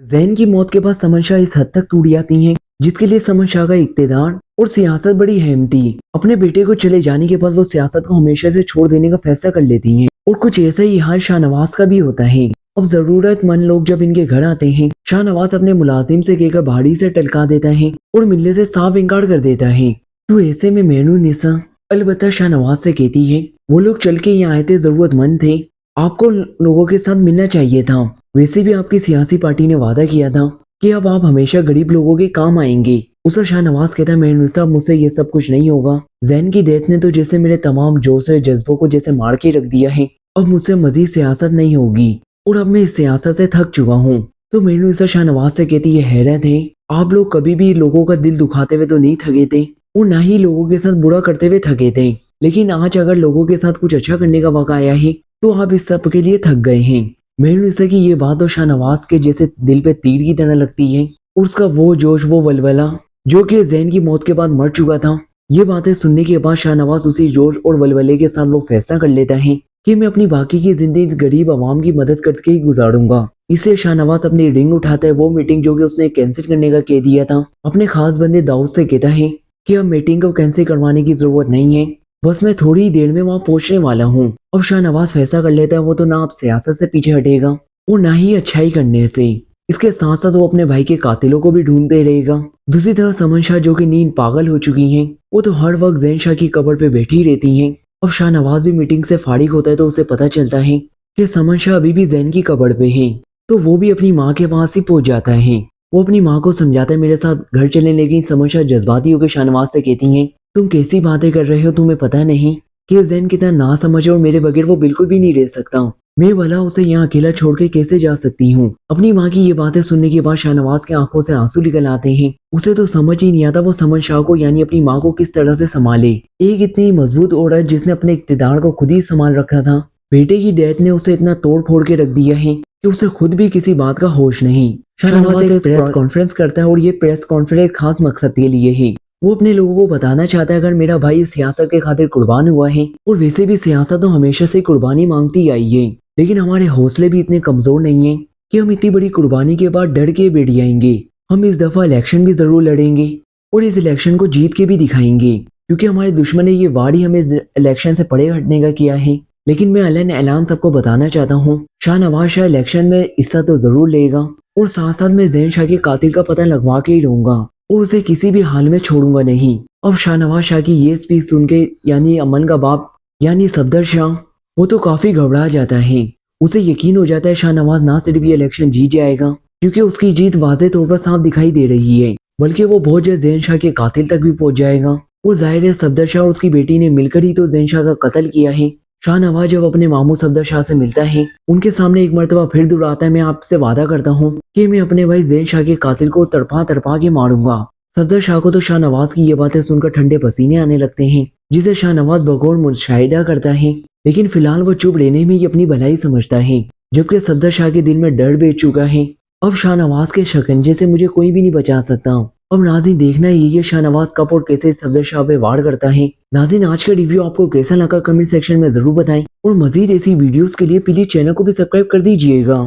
ज़ैन की मौत के बाद समन शाह इस हद तक टूट जाती हैं जिसके लिए समन शाह का इक़्तिदार और सियासत बड़ी अहम थी। अपने बेटे को चले जाने के बाद वो सियासत को हमेशा से छोड़ देने का फैसला कर लेती हैं और कुछ ऐसा ही हाल शाहनवाज का भी होता है। अब जरूरतमंद लोग जब इनके घर आते हैं, शाहनवाज अपने मुलाजिम से कहकर भाड़ी से टलका देता है और मिलने से साफ इनकार कर देता है। तो ऐसे में मेनूनिसा अलबत्ता शाहनवाज से कहती है, वो लोग चल के यहाँ आए थे, जरूरतमंद थे, आपको लोगों के साथ मिलना चाहिए था। वैसे भी आपकी सियासी पार्टी ने वादा किया था कि अब आप हमेशा गरीब लोगों के काम आएंगे। उस पर शाहनवाज कहता है, मेनूनिसा मुझसे ये सब कुछ नहीं होगा। ज़ैन की डेथ ने तो जैसे मेरे तमाम जोश और जज्बों को जैसे मार के रख दिया है। अब मुझसे मजीद सियासत नहीं होगी और अब मैं इस सियासत से थक चुका हूँ। तो मेनूनिसा शाहनवाज से कहती है, हैरत है, आप लोग कभी भी लोगों का दिल दुखाते हुए तो नहीं थके थे और ना ही लोगों के साथ बुरा करते हुए थके थे, लेकिन आज अगर लोगों के साथ कुछ अच्छा करने का वक्त आया है तो आप इस सब के लिए थक गए हैं। मेनूनिसा की ये बात तो शाहनवाज के जैसे दिल पे तीर की तरह लगती है और उसका वो जोश, वो वलवला जो कि ज़ैन की मौत के बाद मर चुका था। ये बातें सुनने के बाद शाहनवाज उसी जोश और वलवले के साथ वो फैसला कर लेता है कि मैं अपनी बाकी की जिंदगी गरीब आवाम की मदद करके ही गुजारूंगा। इससे शाहनवाज अपनी रिंग उठाता है। वो मीटिंग जो कि उसने कैंसिल करने का कह दिया था, अपने खास बंदे दाऊद से कहता है कि अब मीटिंग को कैंसिल करवाने की जरूरत नहीं है, बस मैं थोड़ी ही देर में वहां पहुंचने वाला हूँ। अब शाहनवाज फैसला कर लेता है वो तो ना आप सियासत से पीछे हटेगा और ना ही अच्छाई करने से। इसके साथ साथ वो अपने भाई के कातिलों को भी ढूंढते रहेगा। दूसरी तरफ समन शाह जो कि नींद पागल हो चुकी हैं, वो तो हर वक्त ज़ैन शाह की कब्र पे बैठी रहती हैं। अब शाहनवाज भी मीटिंग से फारिग होता है तो उसे पता चलता है कि समन शाह अभी भी ज़ैन की कब्र पे है। तो वो भी अपनी माँ के पास ही पहुंच जाता है। वो अपनी माँ को समझाता है मेरे साथ घर चलने, लेकिन समन शाह जज्बाती होकर शाहनवाज से कहती हैं, तुम कैसी बातें कर रहे हो, तुम्हें पता नहीं कि ज़ैन कितना ना समझ और मेरे बगैर वो बिल्कुल भी नहीं रह सकता। मैं भला उसे यहाँ अकेला छोड़ के कैसे जा सकती हूँ। अपनी माँ की ये बातें सुनने के बाद शाहनवाज के आंखों से आंसू निकल आते हैं। उसे तो समझ ही नहीं आता वो समन शाह को यानी अपनी माँ को किस तरह से संभाले। एक इतनी मजबूत औरत जिसने अपने इक़्तिदार को खुद ही संभाल रखा था, बेटे की डेथ ने उसे इतना तोड़ फोड़ के रख दिया है कि उसे खुद भी किसी बात का होश नहीं। शाहनवाज एक प्रेस कॉन्फ्रेंस करता है और ये प्रेस कॉन्फ्रेंस खास मकसद के लिए है। वो अपने लोगों को बताना चाहता है अगर मेरा भाई सियासत के खातिर कुर्बान हुआ है, और वैसे भी सियासत तो हमेशा से कुर्बानी मांगती आई है, लेकिन हमारे हौसले भी इतने कमजोर नहीं हैं कि हम इतनी बड़ी कुर्बानी के बाद डर के बैठ जाएंगे। हम इस दफा इलेक्शन भी जरूर लड़ेंगे और इस इलेक्शन को जीत के भी दिखाएंगे, क्योंकि हमारे दुश्मन ने ये वार ही हमें इलेक्शन से परे हटने का किया है। लेकिन मैं अलन ऐलान सबको बताना चाहता हूँ, शाहनवाज शाह इलेक्शन में हिस्सा तो जरूर लेगा और साथ साथ मैं ज़ैन शाह के कातिल का पता लगवा के ही रहूंगा और उसे किसी भी हाल में छोड़ूंगा नहीं। अब शाहनवाज शाह की ये स्पीच सुन के यानी अमन का बाप यानी सफदर शाह वो तो काफी घबरा जाता है। उसे यकीन हो जाता है शाहनवाज ना सिर्फ ये इलेक्शन जीत जाएगा, क्योंकि उसकी जीत वाज़े तौर पर साफ दिखाई दे रही है, बल्कि वो बहुत जल्द ज़ैन शाह के कातिल तक भी पहुंच जाएगा। और जाहिर है सफदर शाह और उसकी बेटी ने मिलकर ही तो ज़ैन शाह का कत्ल किया है। शाहनवाज जब अपने मामू सफदर शाह से मिलता है, उनके सामने एक मरतबा फिर दोहराता है, मैं आपसे वादा करता हूँ कि मैं अपने भाई ज़ैन शाह के कातिल को तड़पा तड़पा के मारूंगा। सफदर शाह को तो शाहनवाज की ये बातें सुनकर ठंडे पसीने आने लगते हैं, जिसे शाहनवाज बगौर मुशाहिदा करता है, लेकिन फिलहाल वो चुप रहने में ही अपनी भलाई समझता है, जबकि सफदर शाह के दिल में डर बैठ चुका है। अब शाहनवाज के शिकंजे से मुझे कोई भी नहीं बचा सकता। अब नाज़रीन देखना ये शाहनवाज कब और कैसे सफदर शाह पे वार करता है। नाज़रीन आज का रिव्यू आपको कैसा लगा कमेंट सेक्शन में जरूर बताएं और मजीद ऐसी वीडियोस के लिए प्लीज चैनल को भी सब्सक्राइब कर दीजिएगा।